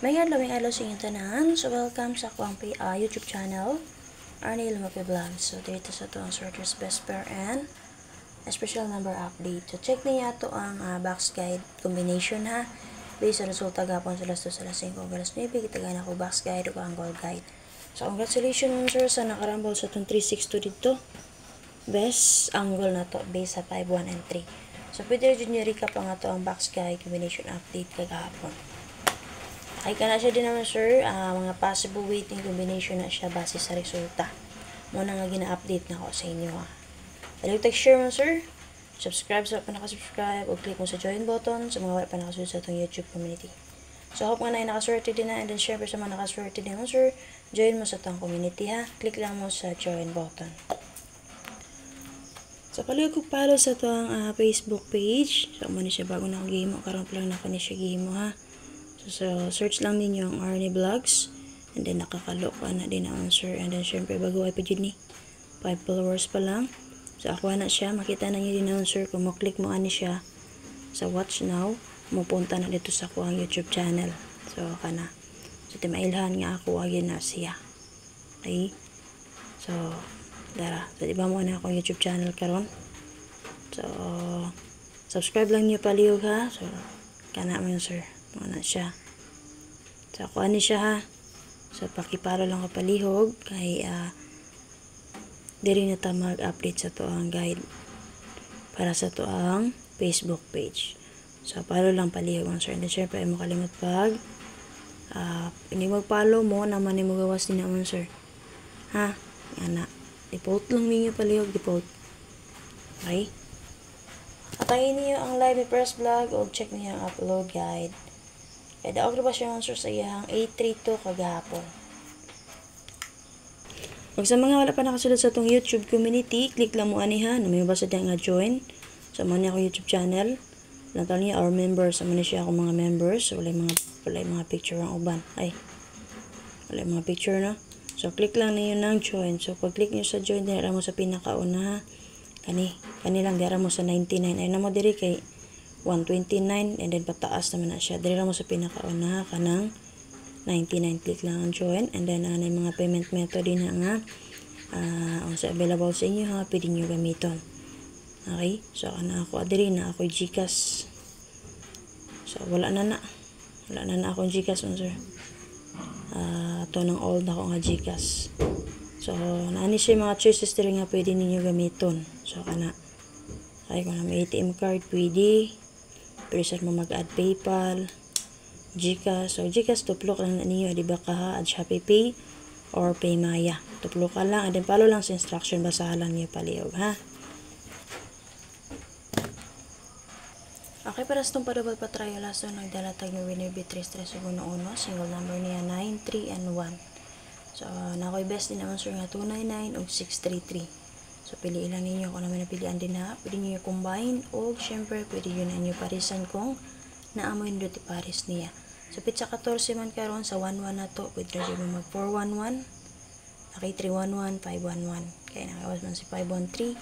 May adlaw sa inyong tanan. So, welcome sa akong YouTube channel, Arnel Vlog. So, dito sa ito ang sorter's best pair and a special number update. So, check niya ito ang box guide combination ha. Based sa resulta gapon sa las 2 sa las 5 galas 9, kitagan ako box guide o angle guide. So, congratulations sir sa nakarambol sa itong 362 dito. Best angle na to based sa 5, 1, and 3. So, pwede rin nyo recap ang ito ang box guide combination update kagahapon. Ay ka na siya din naman sir, mga possible waiting combination na siya base sa resulta. Muna nga gina-update na ako sa inyo ha. Dali share mo sir, subscribe sa pa nakasubscribe, o click mo sa join button sa mga wala pa nakasunod sa itong YouTube community. So hope nga na nakaswerte din na, and then syempre sa mga nakaswerte din mo sir, join mo sa itong community ha. Click lang mo sa join button. So, paligog ko follow sa ito ang Facebook page. So, muna siya bago na game mo. Karoon pa lang na ko siya game mo ha. So, search lang ninyo ang Arnie Vlogs. And then, nakakalook ka na din ang sir. And then, syempre, bago ay pa dyan ni 5 followers pa lang. So, ako na siya. Makita na nyo din ang sir. Kung mo-click mo ani siya sa watch now, mapunta na dito sa kuang YouTube channel. So, kana. So, timailhan nga ako agin na siya. Okay? So, dara. So, diba mo na akong YouTube channel karon. So, subscribe lang niyo palihog ha. So, kana mo yun sir. Muna siya. So, ako ani siya ha. So, pakiparo lang ko palihog. Kay, diri na ta mag-update sa to ang guide. Para sa to ang Facebook page. So, palo lang palihog ang sir. And then, syempre, ay mo kalimot pag hindi mag-follow mo, naman ay mo gawas din naman sir. Ha? Yan na. Default lang ninyo palihog, default. Okay? Atayin niyo ang live ni Press Vlog o check niyo ang upload guide. Kaya daog ba siya answer sa iyang 832 kagahapon. Pag sa mga wala pa nakasunod sa itong YouTube community, click lang mo aniha na may basa din nga join. Sa mga ako YouTube channel. Lantaw niya our members. Sa mga siya ako mga members. So, wala mga picture ang uban. Ay. Wala mga picture na. So, click lang niyo ng join. So, pag click niyo sa join, dira mo sa pinakauna. Kani lang, dira mo sa 99. Ay na mo diri kay 129. And then, pataas naman na siya. Dira mo sa pinakauna, kanang 99. Click lang ang join. And then, ano yung mga payment method din nga. Sa available sa inyo ha, pwede nyo gamiton. Okay? So, ano ako, diri na ako Gcash. So, wala na ako Gcash, sir. Ito ng old ako nga Gcash. So, naani siya mga choices diri nga pwede ninyo gamiton. So, kana. Ay, kung na may ATM card, pwede. Pwede sa mo mag-add PayPal, Gcash. So, Gcash, tuplok lang na ninyo. Di ba ka ha? Add Shopee Pay or Paymaya. Tuplok ka lang. And then, follow lang sa instruction. Basahan lang niyo palihog, ha? Okay, para sa itong padabal pa trial laso, nagdala tayo ng winner B3 segundo uno. Single number niya 9, 3, and 1. So, nakoy best din naman sir nga 299 o 633. So, piliin lang ninyo kung naman napilian din na. Pwede nyo combine o syempre pwede yun na nyo parisan kung naamoy nyo ti paris niya. So, pitsa 14 man karon sa 1-1 na to. Pwede nyo mag 4-1-1. Okay, 3-1-1, 5-1-1. Kaya nagawas man si 5-1-3.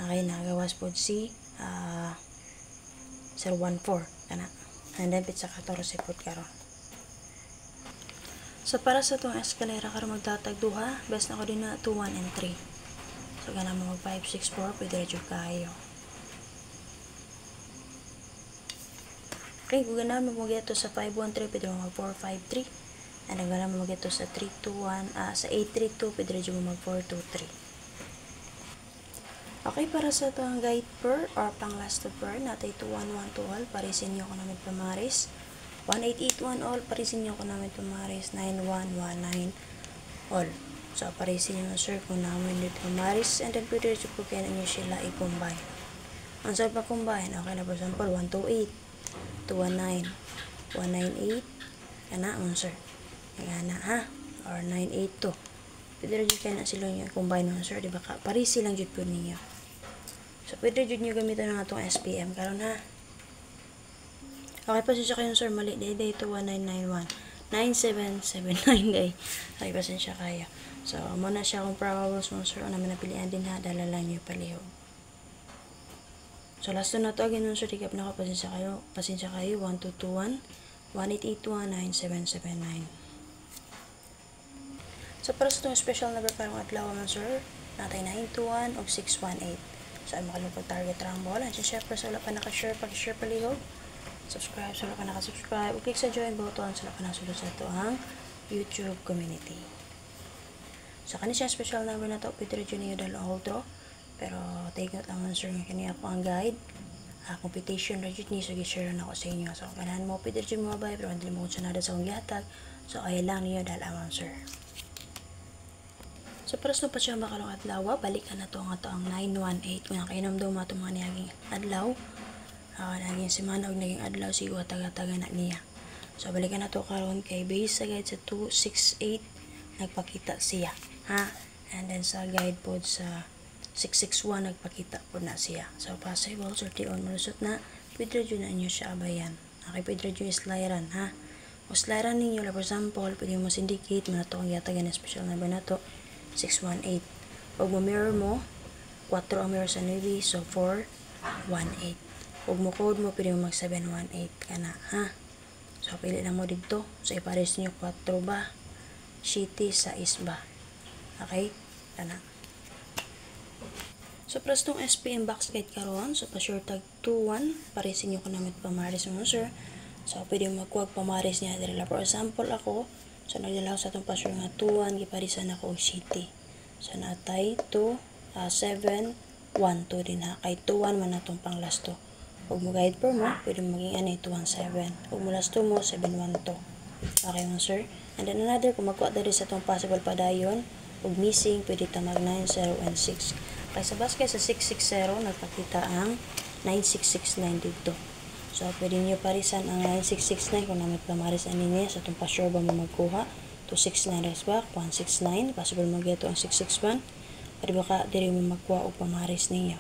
Okay, nagawas po si 0-1-4. Kana. And then, pitsa 14 po karon. So, para sa itong escalera karon magtatagduha, best na ko din na 2, 1, and 3. So, gana mo mag 5, 6, 4, pwede rin yung kayo. Okay, kung gana mo mag-ito sa 5, 1, 3, pwede mo mag 4, 5, 3. And kung gana mo mag-ito sa 3, 2, 1, sa 8, 3, 2, pwede rin yung mag 4, 2, 3. Okay, para sa itong guide per or pang last to per, natay 2, 1, 1, 2, all, parisin nyo ko namin pamaris. 1881 all, parisin nyo ko namin tumaris. 9119 all. So, parisin nyo sir kung namin dito tumaris. And then, pwede rin po kaya nyo sila i-combine. Ang saan pa combine? Okay na, for example, 128, 219, 198. Kana, sir. Kana, ha? Or 982. Pwede rin kaya na sila nyo i-combine sir. Diba ka? Parisi lang dito po ninyo. So, pwede rin nyo gamitin na nga itong SPM. Karon ha? Okay, pasensya kayo sir, mali. Day ito 1991. 9779 day. Okay, pasensya kayo. So, muna siya kung probables mo sir. Ano naman napilian din ha. Dala lang nyo palihog. So, last na to again sir. Recap na ako. Pasensya kayo. 1, 2, 2, 1. 18819779. So para sa itong special number karong adlaw man sir, natay 921 o 618. So ay makalupag target rumble. And syempre sa wala pa naka-share, pag-share palihog. Subscribe sa wala pa naka-subscribe. O click sa join button sa wala pa nasulod sa ito ang YouTube community. So kani siya special number na to, pwede rin niyo dalo ang hold draw. Pero take note lang man sir nga kaniya po ang guide. Competition rajud ni so gi-share na ako sa inyo. So kanahan mo pwede rin mo mabay pero hindi mo sa nada sa akong gihatag. So ay lang niyo dalo man sir. So para sa pa siya makalong adlaw, balikan na to ang ato ang 918 kung nakainom daw mga mga niyaging adlaw. Naging semana og naging adlaw sigo taga-taga na niya. So balikan na to karon kay base sa guide sa 268 nagpakita siya, ha? And then sa guide po sa 661 nagpakita po na siya. So possible on malusot na pwede rin na inyo siya abayan. Okay, pwede rin slideran, ha? O slideran ninyo, for example, pwede mo syndicate mo na to ang yatagan na special number na to 618. Pag mo mirror mo 4 ang mirror sa navy, so 418. Pag mo code mo pwede mo mag 718 kana, ha? So pili lang mo dito, so ipares niyo 4 ba city sa isba. Okay, kana. So plus tong SPM box guide karon, so pa short tag 21 paresin niyo ko namit pamaris mo sir. So pwede mo magkuha pamaris niya diri. For example ako, so nagdala sa itong password nga 2-1, giparisan ako og city. So natay 7-1-2 din ha. Kay 2-1 man natong pang last 2. Huwag mo guide per mo, pwede mo maging 2-1-7. Huwag mo last 2 mo, 7-1-2. Okay mo sir. And then another, kung magkuha dali sa itong possible padayon, huwag missing, pwede tamag 9-0 and 6. Kaya sa basket sa 6-6-0, nagpakita ang 9-6-6-9 dito. So, pwede nyo parisan ang 9669 kung namit pamarisan ninyo sa itong pa-sure ba mo magkuha. 269 rest back, 169. Possible mag-geto ang 661. Pwede ba ka, diri mo magkuha o pamaris ninyo.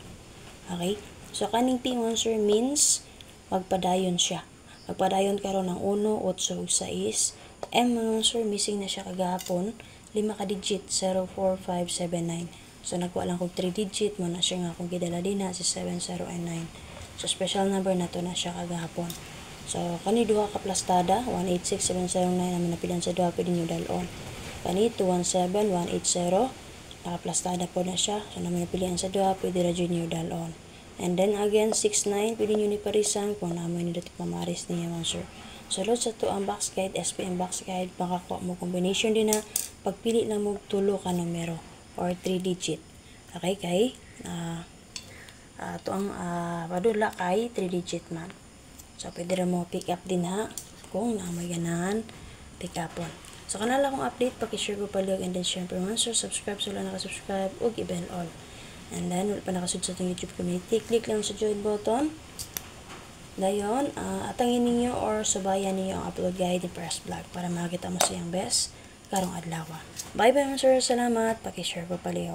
Okay? So, kaning P1 sir means magpadayon siya. Magpadayon karon ng 1, 8, 6. M mga sir, missing na siya kagahapon. 5 ka digit, 0, 4, 5, 7, 9. So, nagkuha lang kong 3 digit. Mo na siya nga kung gidala din na si 7, 0, and 9. So, special number na to na siya kagahapon. So, kani duha ka plastada, 186709 namin napilan sa duha, pwede nyo dalon. Kani 217180, nakaplastada po na siya. So, namin napilian sa duha, pwede ra dyan nyo dalon. And then again, 69, pwede nyo ni parisan kung namin nyo dati pamaris niya mga sir. So, load sa to ang box guide, SPM box guide, makakuha mo combination din na pagpili lang mo tulo ka numero or 3 digit. Okay, kay ito ang padula kay 3 digit man. So pwede rin mo pick up din ha kung may ganahan pick upon. So kanala kong update, paki-share ko palig and then syempre man sir, subscribe sa wala nakasubscribe ug i-bell all. And then wala pa nakasud sa itong YouTube community, click lang sa join button. Dayon, atangin ninyo or subayan ninyo ang upload guide ni Press Vlog para makita mo siyang best karong adlaw. Bye bye man sir, salamat, paki-share ko palig.